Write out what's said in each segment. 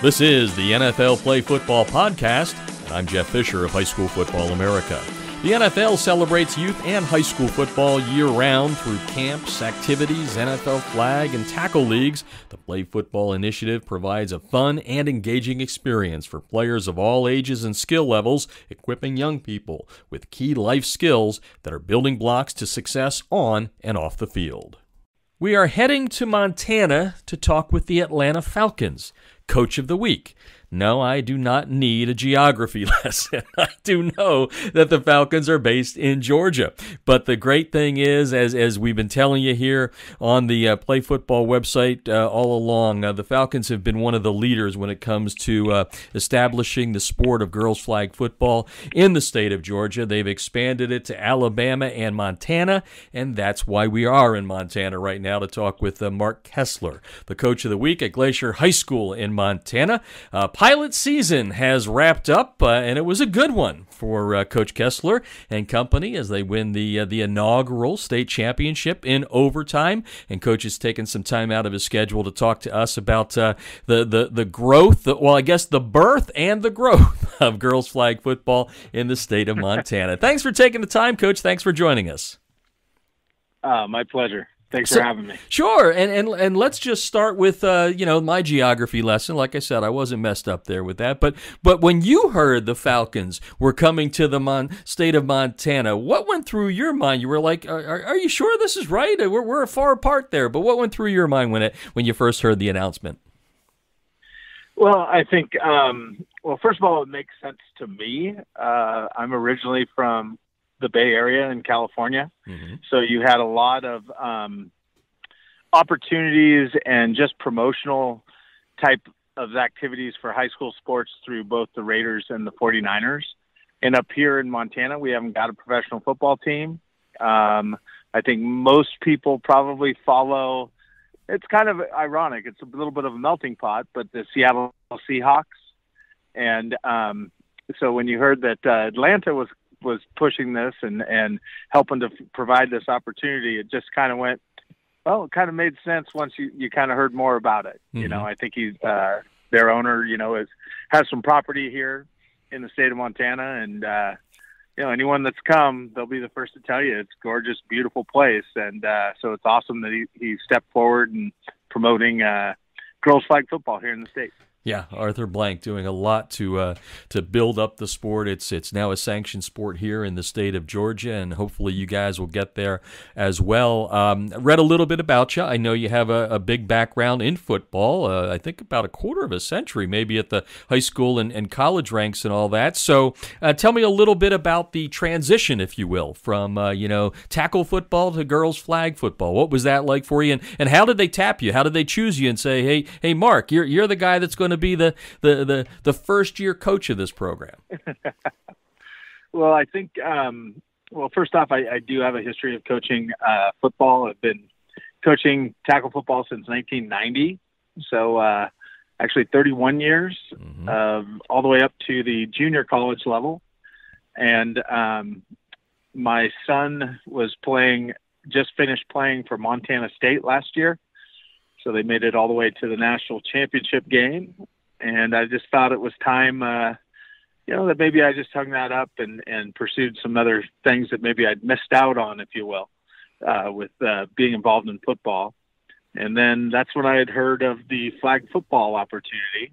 This is the NFL Play Football Podcast, and I'm Jeff Fisher of High School Football America. The NFL celebrates youth and high school football year-round through camps, activities, NFL flag, and tackle leagues. The Play Football Initiative provides a fun and engaging experience for players of all ages and skill levels, equipping young people with key life skills that are building blocks to success on and off the field. We are heading to Montana to talk with the Atlanta Falcons. Coach of the Week. No, I do not need a geography lesson. I do know that the Falcons are based in Georgia. But the great thing is, as we've been telling you here on the Play Football website all along, the Falcons have been one of the leaders when it comes to establishing the sport of girls flag football in the state of Georgia. They've expanded it to Alabama and Montana, and that's why we are in Montana right now to talk with Mark Kessler, the Coach of the Week at Glacier High School in Montana. Pilot season has wrapped up, and it was a good one for Coach Kessler and company as they win the inaugural state championship in overtime. And Coach has taken some time out of his schedule to talk to us about the growth, the birth and the growth of girls flag football in the state of Montana. Thanks for taking the time, Coach. Thanks for joining us. My pleasure. Thanks for having me. Sure, and let's just start with my geography lesson. Like I said, I wasn't messed up there with that. But when you heard the Falcons were coming to the state of Montana, what went through your mind? You were like, "Are you sure this is right? We're far apart there." But what went through your mind when you first heard the announcement? Well, I think first of all, it makes sense to me. I'm originally from the Bay Area in California. Mm-hmm. So you had a lot of opportunities and just promotional type of activities for high school sports through both the Raiders and the 49ers. And up here in Montana, we haven't got a professional football team. I think most people probably follow, it's kind of ironic, it's a little bit of a melting pot, but the Seattle Seahawks. And so when you heard that Atlanta was pushing this and helping to provide this opportunity, it just kind of went, well, it kind of made sense once you kind of heard more about it. Mm-hmm. You know, I think he's their owner, has some property here in the state of Montana, and anyone that's come, they'll be the first to tell you it's a gorgeous, beautiful place. And so it's awesome that he stepped forward and promoting girls flag football here in the state. Yeah, Arthur Blank doing a lot to build up the sport. It's now a sanctioned sport here in the state of Georgia, and hopefully you guys will get there as well. I read a little bit about you. I know you have a big background in football, I think about a quarter of a century, maybe at the high school and college ranks and all that. So tell me a little bit about the transition, if you will, from tackle football to girls flag football. What was that like for you, and how did they tap you? How did they choose you and say, hey, Mark, you're the guy that's going to be the first year coach of this program? Well, I think first off, I do have a history of coaching football. I've been coaching tackle football since 1990, so actually 31 years, mm-hmm. All the way up to the junior college level. And my son was just finished playing for Montana State last year. So they made it all the way to the national championship game. And I just thought it was time, that maybe I just hung that up and pursued some other things that maybe I'd missed out on, if you will, with being involved in football. And then that's when I had heard of the flag football opportunity.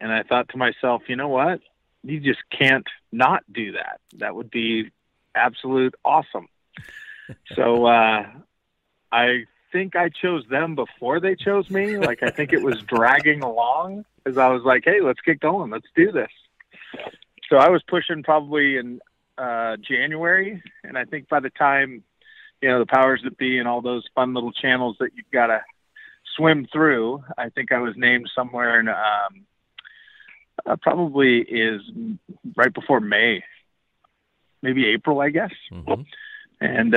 And I thought to myself, you know what? You just can't not do that. That would be absolute awesome. So I think I chose them before they chose me. Like, I think it was dragging along as I was like, hey, let's get going. Let's do this. So I was pushing probably in January. And I think by the time, the powers that be and all those fun little channels that you've got to swim through, I think I was named somewhere in probably is right before May, maybe April, I guess. Mm-hmm. And,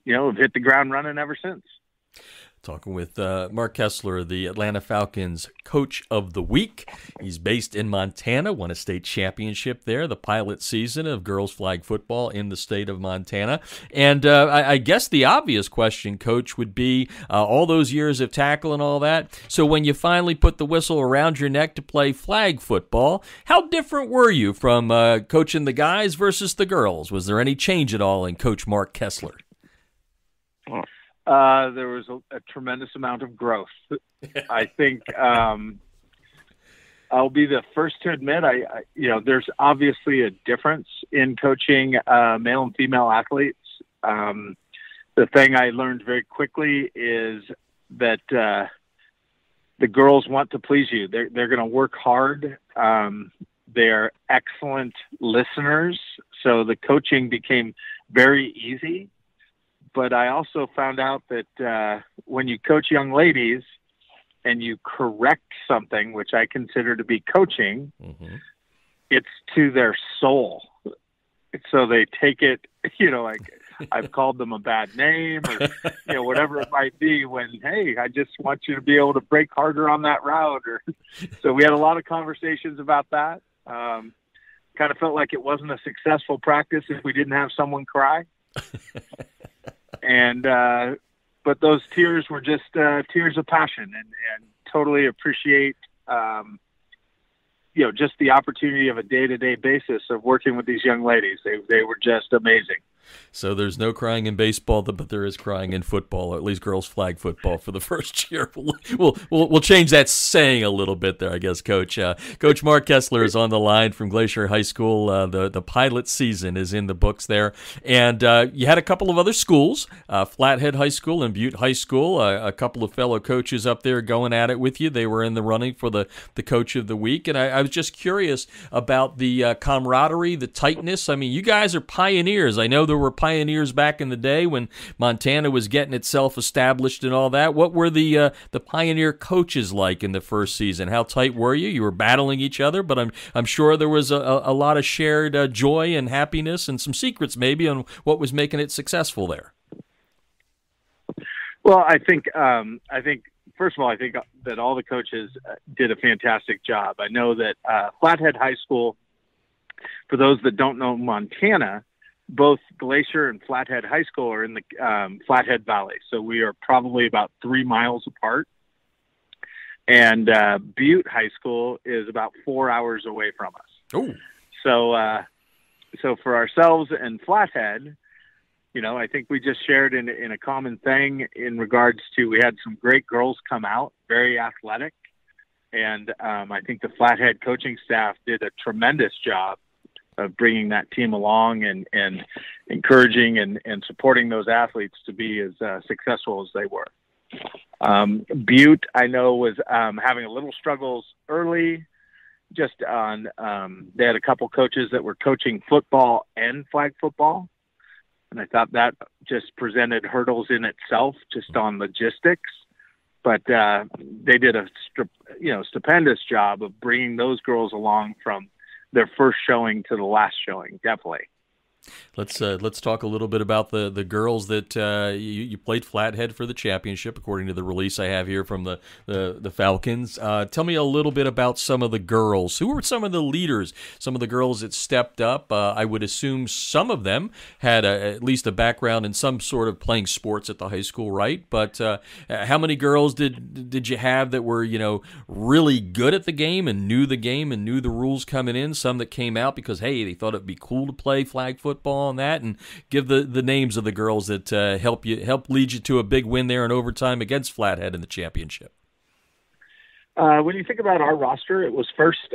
we've hit the ground running ever since. Talking with Mark Kessler, the Atlanta Falcons Coach of the Week. He's based in Montana, won a state championship there, the pilot season of girls flag football in the state of Montana. And I guess the obvious question, Coach, would be all those years of tackle and all that. So when you finally put the whistle around your neck to play flag football, how different were you from coaching the guys versus the girls? Was there any change at all in Coach Mark Kessler? There was a tremendous amount of growth. I think I'll be the first to admit, there's obviously a difference in coaching male and female athletes. The thing I learned very quickly is that the girls want to please you. They're going to work hard. They're excellent listeners. So the coaching became very easy. But I also found out that when you coach young ladies and you correct something, which I consider to be coaching, it's to their soul. So they take it, like I've called them a bad name or, whatever it might be when, hey, I just want you to be able to break harder on that route. So we had a lot of conversations about that. Kind of felt like it wasn't a successful practice if we didn't have someone cry. And but those tears were just tears of passion, and totally appreciate just the opportunity of a day-to-day basis of working with these young ladies. They were just amazing. So there's no crying in baseball, but there is crying in football, or at least girls flag football for the first year. We'll change that saying a little bit there, I guess, Coach. Coach Mark Kessler is on the line from Glacier High School. The pilot season is in the books there. And you had a couple of other schools, Flathead High School and Butte High School, a couple of fellow coaches up there going at it with you. They were in the running for the Coach of the Week. And I was just curious about the camaraderie, the tightness. I mean, you guys are pioneers. I know there were pioneers back in the day when Montana was getting itself established and all that. What were the pioneer coaches like in the first season? How tight were you? You were battling each other, but I'm sure there was a lot of shared joy and happiness and some secrets maybe on what was making it successful there. Well, I think first of all, I think that all the coaches did a fantastic job. I know that Flathead High School, for those that don't know Montana, both Glacier and Flathead High School are in the Flathead Valley. So we are probably about 3 miles apart. And Butte High School is about 4 hours away from us. Ooh. So for ourselves and Flathead, I think we just shared in a common thing in regards to, we had some great girls come out, very athletic. And I think the Flathead coaching staff did a tremendous job of bringing that team along and encouraging and supporting those athletes to be as successful as they were. Butte, I know, was having a little struggles early, just on they had a couple coaches that were coaching football and flag football. And I thought that just presented hurdles in itself, just on logistics. But they did a stupendous job of bringing those girls along from their first showing to the last showing, definitely. Let's talk a little bit about the girls that you played Flathead for the championship, according to the release I have here from the Falcons. Tell me a little bit about some of the girls. Who were some of the leaders, some of the girls that stepped up? I would assume some of them had at least a background in some sort of playing sports at the high school, right? But how many girls did you have that were really good at the game and knew the rules coming in? Some that came out because, hey, they thought it'd be cool to play flag football and that, and give the names of the girls that help lead you to a big win there in overtime against Flathead in the championship. When you think about our roster, it was first,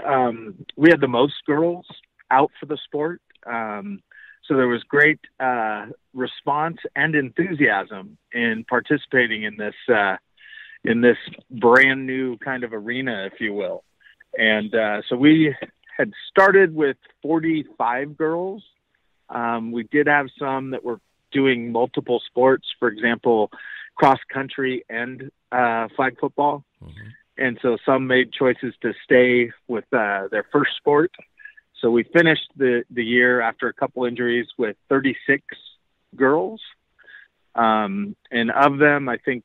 we had the most girls out for the sport. So there was great response and enthusiasm in participating in this brand new kind of arena, if you will. And so we had started with 45 girls. We did have some that were doing multiple sports, for example, cross country and flag football. Mm-hmm. And so some made choices to stay with their first sport. So we finished the year after a couple injuries with 36 girls. And of them, I think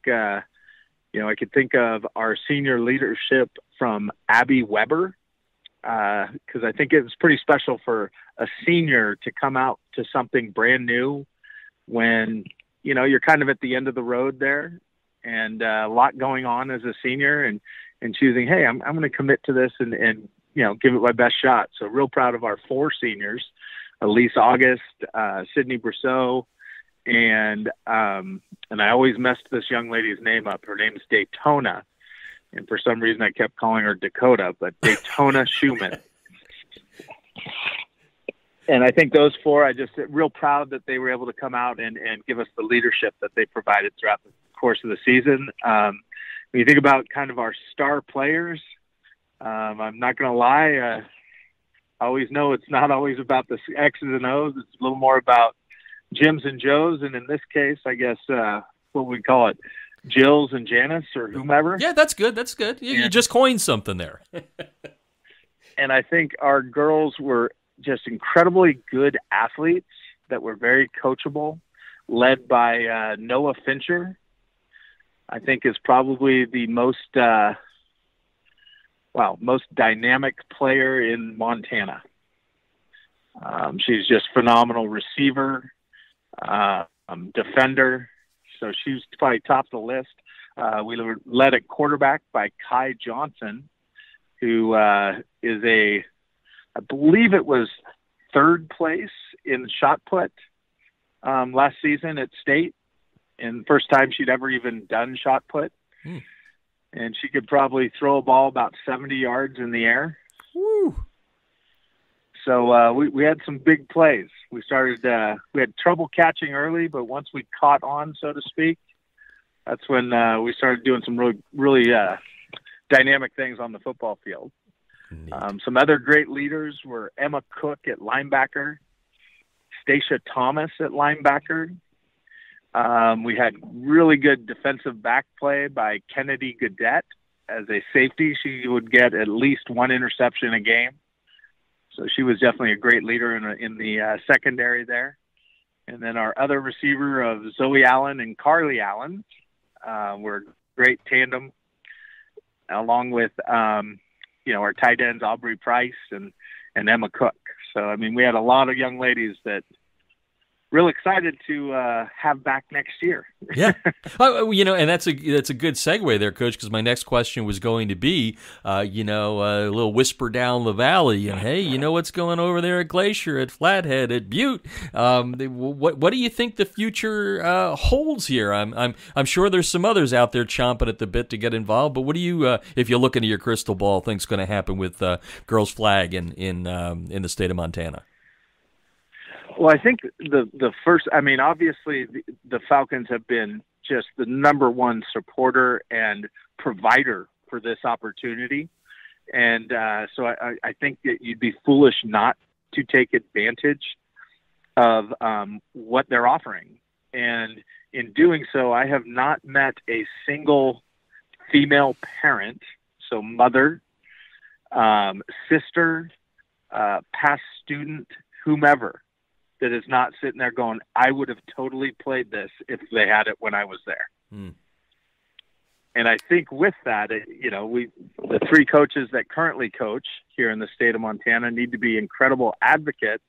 I could think of our senior leadership from Abby Weber, because I think it's pretty special for a senior to come out to something brand new when, you're kind of at the end of the road there, and a lot going on as a senior, and choosing, hey, I'm going to commit to this and give it my best shot. So real proud of our 4 seniors, Elise August, Sydney Brousseau, and I always messed this young lady's name up. Her name's Daytona, and for some reason I kept calling her Dakota, but Daytona Schumann. And I think those 4, I just real proud that they were able to come out and give us the leadership that they provided throughout the course of the season. When you think about kind of our star players, I'm not going to lie, I always know it's not always about the X's and O's. It's a little more about Jims and Joes, and in this case, I guess, what we call it, Jills and Janice or whomever. Yeah, that's good. That's good. You just coined something there. And I think our girls were just incredibly good athletes that were very coachable, led by Noah Fincher. I think is probably the most dynamic player in Montana. She's just phenomenal receiver, defender. So she's probably top of the list. We were led at quarterback by Kai Johnson, who is I believe it was 3rd place in shot put last season at state, and first time she'd ever even done shot put. And she could probably throw a ball about 70 yards in the air. Woo. So we had some big plays. We had trouble catching early, but once we caught on, so to speak, that's when we started doing some really dynamic things on the football field. Some other great leaders were Emma Cook at linebacker, Stacia Thomas at linebacker. We had really good defensive back play by Kennedy Gaudette as a safety. She would get at least 1 interception a game. So she was definitely a great leader in the secondary there. And then our other receiver of Zoe Allen and Carly Allen were a great tandem, along with our tight ends Aubrey Price and Emma Cook. So I mean, we had a lot of young ladies that real excited to have back next year. Yeah. And that's a good segue there, Coach, because my next question was going to be, a little whisper down the valley. Hey, what's going over there at Glacier, at Flathead, at Butte? What do you think the future holds here? I'm sure there's some others out there chomping at the bit to get involved, but what do you, if you look into your crystal ball, think's going to happen with girls flag in the state of Montana? Well, I think the first, obviously the Falcons have been just the number 1 supporter and provider for this opportunity. And so I think that you'd be foolish not to take advantage of what they're offering. And in doing so, I have not met a single female parent, so mother, sister, past student, whomever, that is not sitting there going, I would have totally played this if they had it when I was there. And I think with that, the 3 coaches that currently coach here in the state of Montana need to be incredible advocates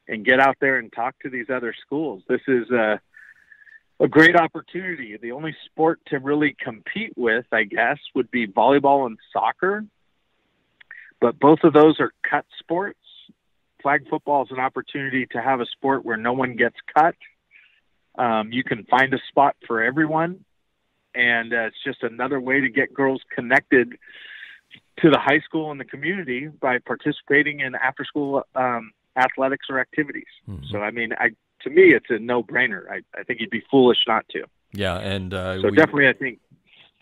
and get out there and talk to these other schools. This is a great opportunity. The only sport to really compete with, I guess, would be volleyball and soccer. But both of those are cut sports. Flag football is an opportunity to have a sport where no one gets cut. You can find a spot for everyone, and it's just another way to get girls connected to the high school and the community by participating in after-school athletics or activities. So, to me, it's a no-brainer. I think you'd be foolish not to. Yeah, and definitely, I think.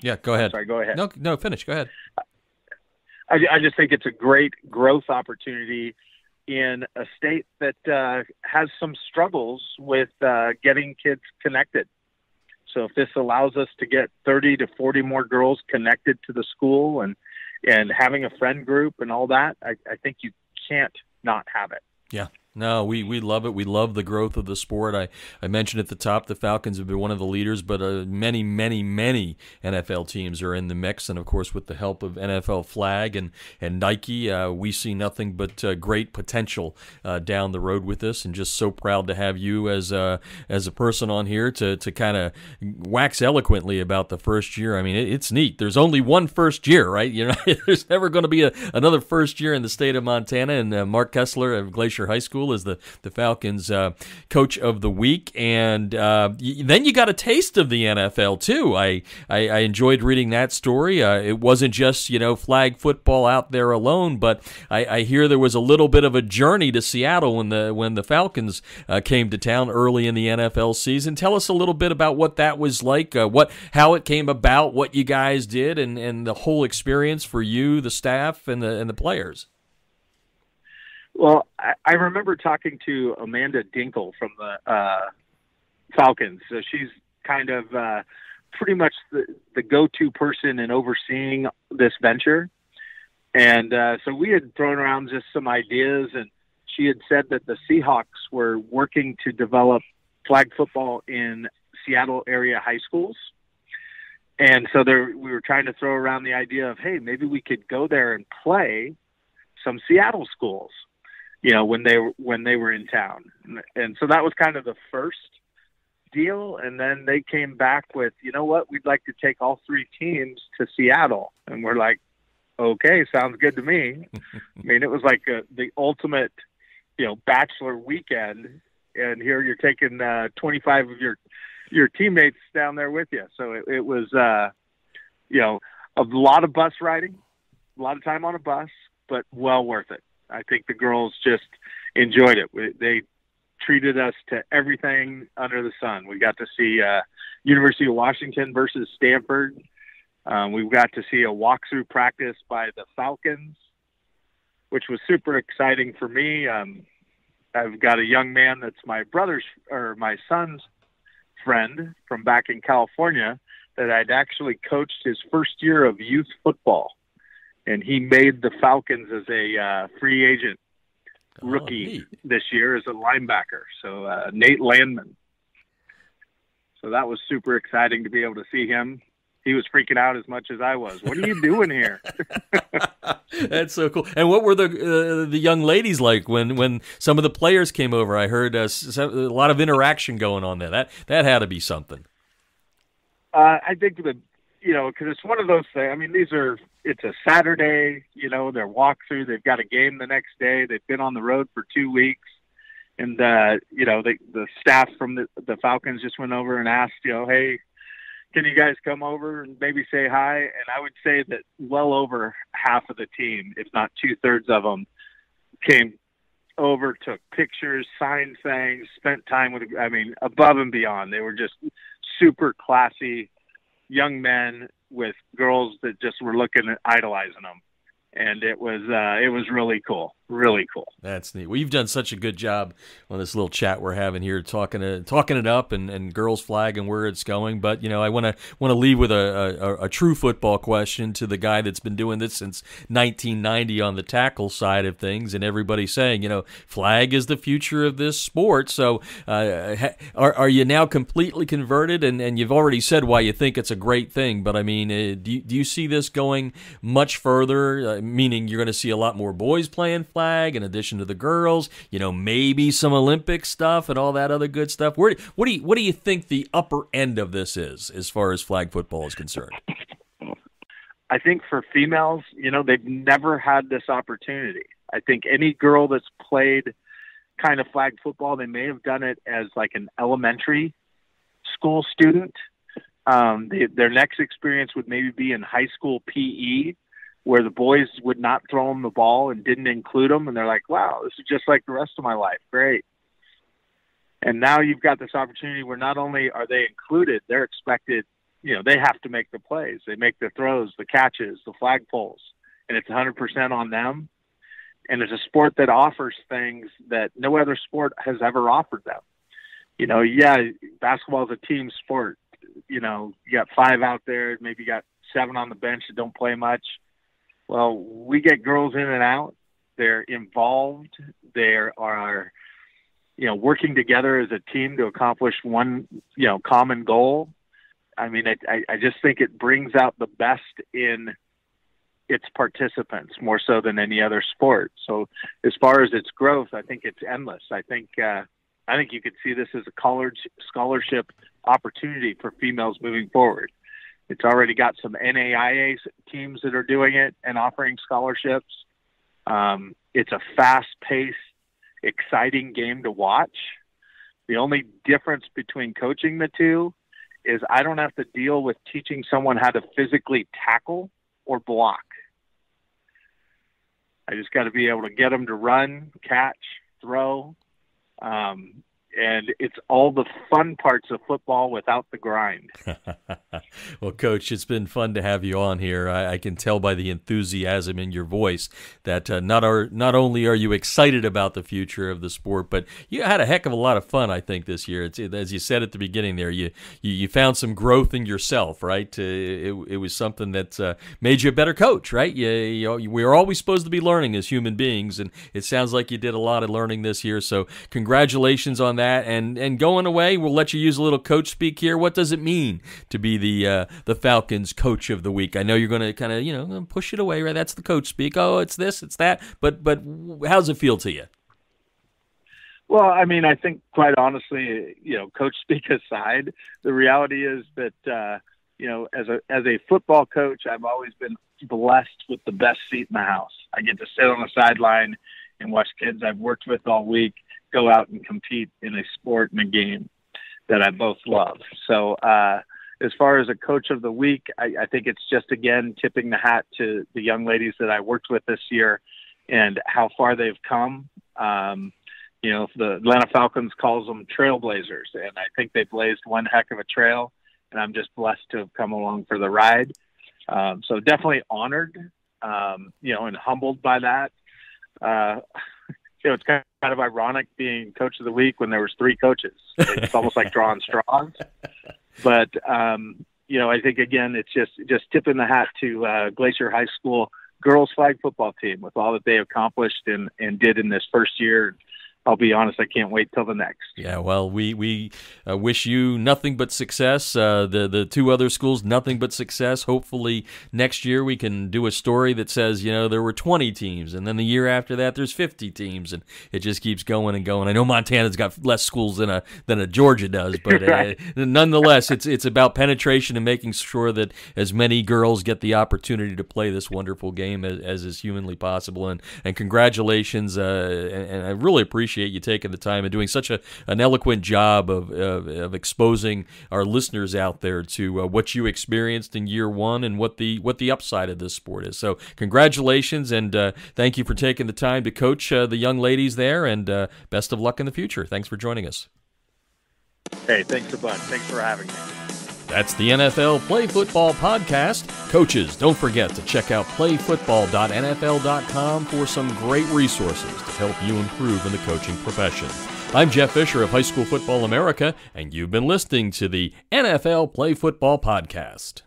Yeah, go ahead. Sorry, go ahead. No, finish. Go ahead. I just think it's a great growth opportunity in a state that has some struggles with getting kids connected. So if this allows us to get 30 to 40 more girls connected to the school and having a friend group and all that, I think you can't not have it. Yeah. No, we love it. We love the growth of the sport. I mentioned at the top the Falcons have been one of the leaders, but many, many, many NFL teams are in the mix. And, of course, with the help of NFL Flag and Nike, we see nothing but great potential down the road with this. And just so proud to have you as a person on here to kind of wax eloquently about the first year. I mean, it's neat. There's only one first year, right? You know, there's never going to be another first year in the state of Montana. And Mark Kessler of Glacier High School is the Falcons coach of the week, and then you got a taste of the NFL too. I enjoyed reading that story. It wasn't just flag football out there alone, but I hear there was a little bit of a journey to Seattle when the Falcons came to town early in the NFL season. Tell us a little bit about what that was like, how it came about, what you guys did, and the whole experience for you, the staff, and the players. Well, I remember talking to Amanda Dinkle from the Falcons. So she's kind of pretty much the go-to person in overseeing this venture. And so we had thrown around just some ideas, and she had said that the Seahawks were working to develop flag football in Seattle area high schools. And so we were trying to throw around the idea of, hey, maybe we could go there and play some Seattle schools, when they were in town. And so that was kind of the first deal. And then they came back with, you know what, we'd like to take all three teams to Seattle. And we're like, okay, sounds good to me. I mean, it was like the ultimate, bachelor weekend. And here you're taking 25 of your teammates down there with you. So it was, a lot of bus riding, a lot of time on a bus, but well worth it. I think the girls just enjoyed it. They treated us to everything under the sun. We got to see University of Washington versus Stanford. We got to see a walkthrough practice by the Falcons, which was super exciting for me. I've got a young man that's my son's friend from back in California that I'd actually coached his first year of youth football. And he made the Falcons as a free agent rookie this year as a linebacker. So Nate Landman. So that was super exciting to be able to see him. He was freaking out as much as I was. What are you doing here? That's so cool. And what were the young ladies like when some of the players came over? I heard a lot of interaction going on there. That had to be something. I think because it's one of those things. I mean, it's a Saturday, their walkthrough. They've got a game the next day. They've been on the road for 2 weeks. And, the staff from the Falcons just went over and asked, hey, can you guys come over and maybe say hi? And I would say that well over half of the team, if not 2/3 of them, came over, took pictures, signed things, spent time above and beyond. They were just super classy young men with girls that just were looking at idolizing them. And it was really cool. Really cool. That's neat. Well, you've done such a good job on this little chat we're having here, talking it up and girls flag and where it's going. But I want to leave with a true football question to the guy that's been doing this since 1990 on the tackle side of things, and everybody saying flag is the future of this sport. So are you now completely converted? And you've already said why you think it's a great thing. But I mean, do you see this going much further? Meaning you're going to see a lot more boys playing flag in addition to the girls, maybe some Olympic stuff and all that other good stuff. What do you think the upper end of this is as far as flag football is concerned? I think for females, they've never had this opportunity. I think any girl that's played kind of flag football, they may have done it as like an elementary school student. Their next experience would maybe be in high school PE, where the boys would not throw them the ball and didn't include them. And they're like, wow, this is just like the rest of my life. Great. And now you've got this opportunity where not only are they included, they're expected, they have to make the plays. They make the throws, the catches, the flag pulls, and it's 100% on them. And it's a sport that offers things that no other sport has ever offered them. Basketball is a team sport. You got 5 out there, maybe you got 7 on the bench that don't play much. Well, we get girls in and out. They're involved. They are working together as a team to accomplish one, common goal. I mean, I just think it brings out the best in its participants more so than any other sport. So as far as its growth, I think it's endless. I think you could see this as a college scholarship opportunity for females moving forward. It's already got some NAIA teams that are doing it and offering scholarships. It's a fast-paced, exciting game to watch. The only difference between coaching the two is I don't have to deal with teaching someone how to physically tackle or block. I just got to be able to get them to run, catch, throw. And it's all the fun parts of football without the grind. Well, Coach, it's been fun to have you on here. I can tell by the enthusiasm in your voice that not only are you excited about the future of the sport, but you had a heck of a lot of fun, I think, this year. As you said at the beginning there, you found some growth in yourself, right? It was something that made you a better coach, right? We're always supposed to be learning as human beings, and it sounds like you did a lot of learning this year. So congratulations on that. And going away, we'll let you use a little coach speak here. What does it mean to be the Falcons Coach of the Week? I know you're going to kind of push it away, right? That's the coach speak. Oh, it's this, it's that. But how does it feel to you? Well, I mean, I think quite honestly, coach speak aside, the reality is that as a football coach, I've always been blessed with the best seat in the house. I get to sit on the sideline and watch kids I've worked with all week go out and compete in a sport and a game that I both love. So as far as a coach of the week, I think it's just, again, tipping the hat to the young ladies that I worked with this year and how far they've come. The Atlanta Falcons calls them trailblazers, and I think they blazed one heck of a trail, and I'm just blessed to have come along for the ride. So definitely honored, and humbled by that. It's kind of ironic being coach of the week when there was 3 coaches. It's almost like drawing straws. But, I think, again, it's just tipping the hat to Glacier High School girls flag football team with all that they accomplished and did in this first year. I'll be honest, I can't wait till the next. Yeah, well, we wish you nothing but success. The 2 other schools, nothing but success. Hopefully next year we can do a story that says, there were 20 teams, and then the year after that there's 50 teams, and it just keeps going and going. I know Montana's got less schools than a Georgia does, but right. Nonetheless, it's about penetration and making sure that as many girls get the opportunity to play this wonderful game as is humanly possible. And congratulations, and I really appreciate you taking the time and doing such an eloquent job of exposing our listeners out there to what you experienced in year 1 and what the upside of this sport is. So congratulations, and thank you for taking the time to coach the young ladies there, and best of luck in the future. Thanks for joining us. Hey, thanks a bunch. Thanks for having me. That's the NFL Play Football Podcast. Coaches, don't forget to check out playfootball.nfl.com for some great resources to help you improve in the coaching profession. I'm Jeff Fisher of High School Football America, and you've been listening to the NFL Play Football Podcast.